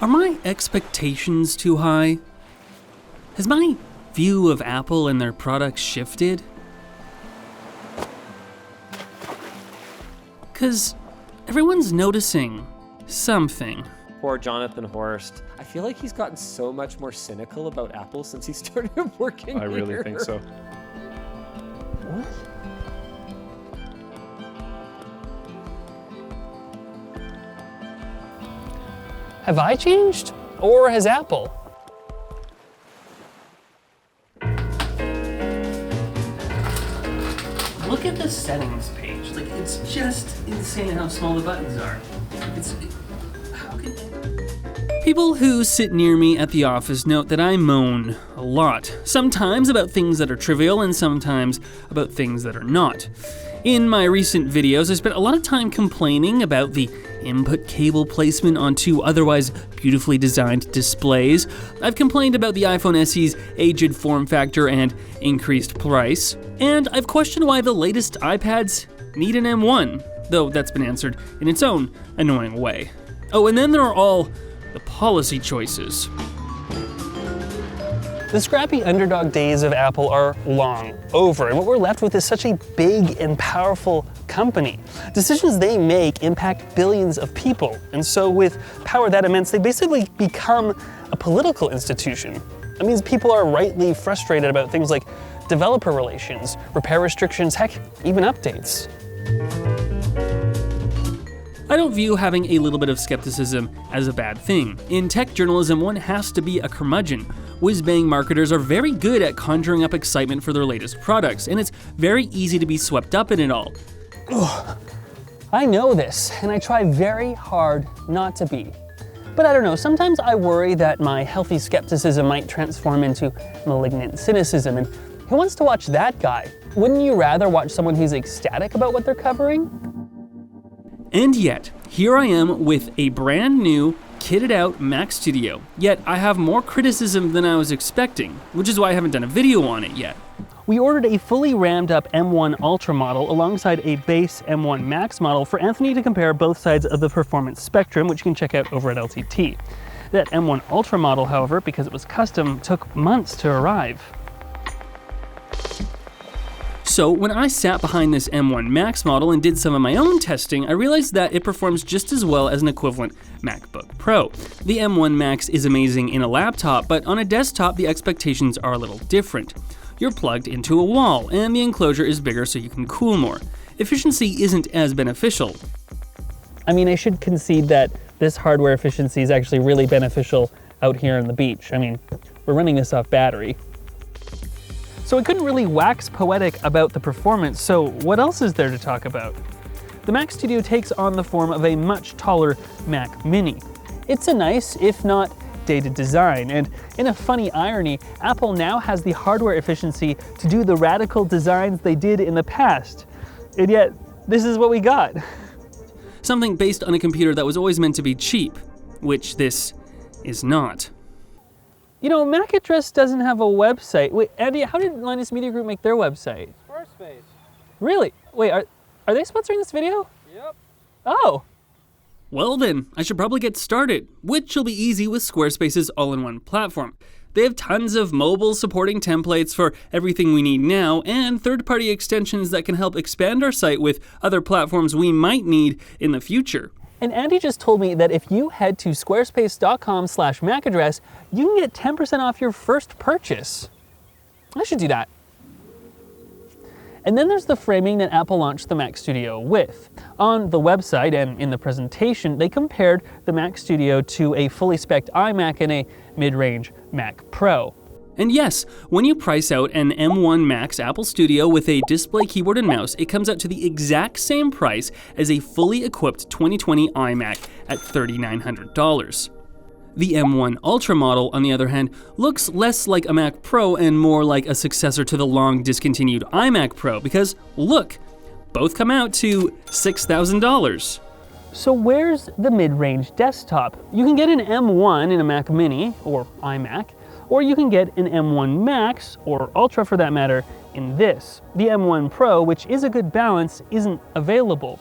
Are my expectations too high? Has my view of Apple and their products shifted? 'Cause everyone's noticing something. Poor Jonathan Horst. I feel like he's gotten so much more cynical about Apple since he started working I really here. think so. What? Have I changed? Or has Apple? Look at the settings page. Like, it's just insane how small the buttons are. How can... People who sit near me at the office note that I moan a lot. Sometimes about things that are trivial and sometimes about things that are not. In my recent videos, I spent a lot of time complaining about the input cable placement on two otherwise beautifully designed displays. I've complained about the iPhone SE's aged form factor and increased price. And I've questioned why the latest iPads need an M1, though that's been answered in its own annoying way. Oh, and then there are all the policy choices. The scrappy underdog days of Apple are long over, and what we're left with is such a big and powerful company. Decisions they make impact billions of people, and so with power that immense, they basically become a political institution. That means people are rightly frustrated about things like developer relations, repair restrictions, heck, even updates. I don't view having a little bit of skepticism as a bad thing. In tech journalism, one has to be a curmudgeon. Whiz-bang marketers are very good at conjuring up excitement for their latest products, and it's very easy to be swept up in it all. Ugh. I know this, and I try very hard not to be. But I don't know, sometimes I worry that my healthy skepticism might transform into malignant cynicism, and who wants to watch that guy? Wouldn't you rather watch someone who's ecstatic about what they're covering? And yet, here I am with a brand new, kitted out Mac Studio. Yet I have more criticism than I was expecting, which is why I haven't done a video on it yet. We ordered a fully rammed up M1 Ultra model alongside a base M1 Max model for Anthony to compare both sides of the performance spectrum, which you can check out over at LTT. That M1 Ultra model, however, because it was custom, took months to arrive. So when I sat behind this M1 Max model and did some of my own testing, I realized that it performs just as well as an equivalent MacBook Pro. The M1 Max is amazing in a laptop, but on a desktop the expectations are a little different. You're plugged into a wall, and the enclosure is bigger so you can cool more. Efficiency isn't as beneficial. I mean, I should concede that this hardware efficiency is actually really beneficial out here on the beach. I mean, we're running this off battery. So I couldn't really wax poetic about the performance, so what else is there to talk about? The Mac Studio takes on the form of a much taller Mac Mini. It's a nice, if not dated design, and in a funny irony, Apple now has the hardware efficiency to do the radical designs they did in the past. And yet, this is what we got. Something based on a computer that was always meant to be cheap, which this is not. You know, Mac Address doesn't have a website. Wait, Andy, how did Linus Media Group make their website? Squarespace. Really? Wait, are they sponsoring this video? Yep. Oh. Well then, I should probably get started, which will be easy with Squarespace's all-in-one platform. They have tons of mobile supporting templates for everything we need now, and third-party extensions that can help expand our site with other platforms we might need in the future. And Andy just told me that if you head to squarespace.com/MacAddress, you can get 10% off your first purchase. I should do that. And then there's the framing that Apple launched the Mac Studio with. On the website and in the presentation, they compared the Mac Studio to a fully spec'd iMac and a mid-range Mac Pro. And yes, when you price out an M1 Max Apple Studio with a display keyboard and mouse, it comes out to the exact same price as a fully equipped 2020 iMac at $3,900. The M1 Ultra model, on the other hand, looks less like a Mac Pro and more like a successor to the long discontinued iMac Pro because, look, both come out to $6,000. So where's the mid-range desktop? You can get an M1 in a Mac Mini, or iMac, or you can get an M1 Max, or Ultra for that matter, in this. The M1 Pro, which is a good balance, isn't available.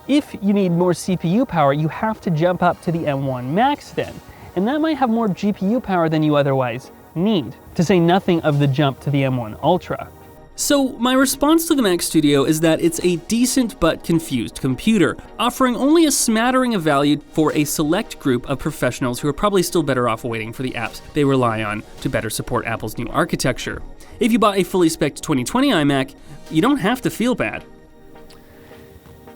If you need more CPU power, you have to jump up to the M1 Max then. and that might have more GPU power than you otherwise need, to say nothing of the jump to the M1 Ultra. So my response to the Mac Studio is that it's a decent but confused computer, offering only a smattering of value for a select group of professionals who are probably still better off waiting for the apps they rely on to better support Apple's new architecture. If you bought a fully spec'd 2020 iMac, you don't have to feel bad.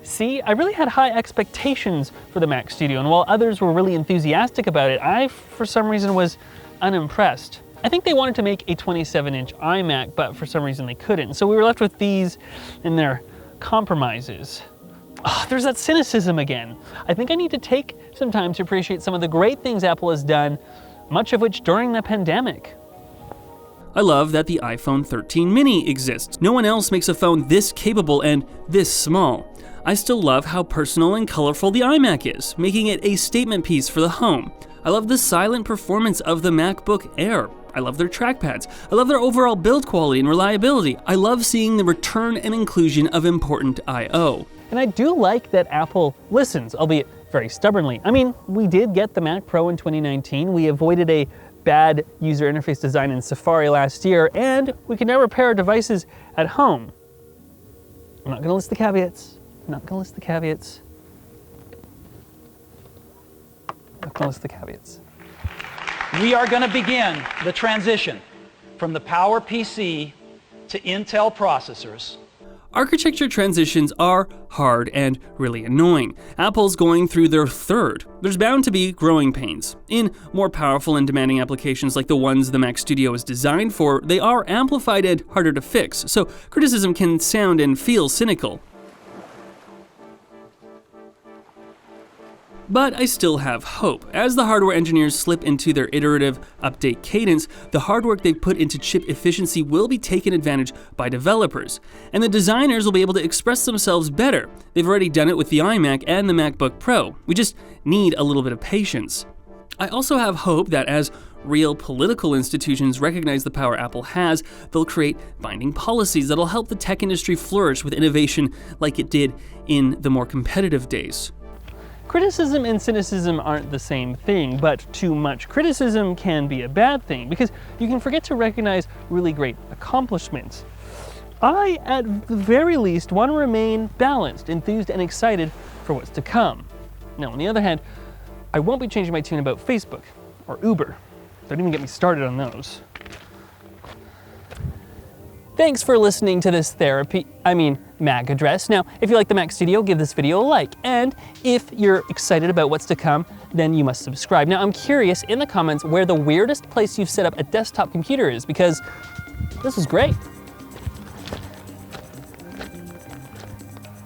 See, I really had high expectations for the Mac Studio, and while others were really enthusiastic about it, I, for some reason, was unimpressed. I think they wanted to make a 27-inch iMac, but for some reason they couldn't. So we were left with these and their compromises. There's that cynicism again. I think I need to take some time to appreciate some of the great things Apple has done, much of which during the pandemic. I love that the iPhone 13 mini exists. No one else makes a phone this capable and this small. I still love how personal and colorful the iMac is, making it a statement piece for the home. I love the silent performance of the MacBook Air. I love their trackpads. I love their overall build quality and reliability. I love seeing the return and inclusion of important I/O. And I do like that Apple listens, albeit very stubbornly. I mean, we did get the Mac Pro in 2019. We avoided a bad user interface design in Safari last year, and we can now repair our devices at home. I'm not gonna list the caveats. I'm not gonna list the caveats. We are going to begin the transition from the PowerPC to Intel processors. Architecture transitions are hard and really annoying. Apple's going through their third. There's bound to be growing pains. In more powerful and demanding applications like the ones the Mac Studio is designed for, they are amplified and harder to fix, so criticism can sound and feel cynical. But I still have hope. As the hardware engineers slip into their iterative update cadence, the hard work they've put into chip efficiency will be taken advantage by developers, and the designers will be able to express themselves better. They've already done it with the iMac and the MacBook Pro. We just need a little bit of patience. I also have hope that as real political institutions recognize the power Apple has, they'll create binding policies that'll help the tech industry flourish with innovation like it did in the more competitive days. Criticism and cynicism aren't the same thing, but too much criticism can be a bad thing because you can forget to recognize really great accomplishments. I, at the very least, want to remain balanced, enthused, and excited for what's to come. Now, on the other hand, I won't be changing my tune about Facebook or Uber. Don't even get me started on those. Thanks for listening to this Mac address. Now, if you like the Mac Studio, give this video a like. And if you're excited about what's to come, then you must subscribe. Now, I'm curious in the comments where the weirdest place you've set up a desktop computer is, because this is great.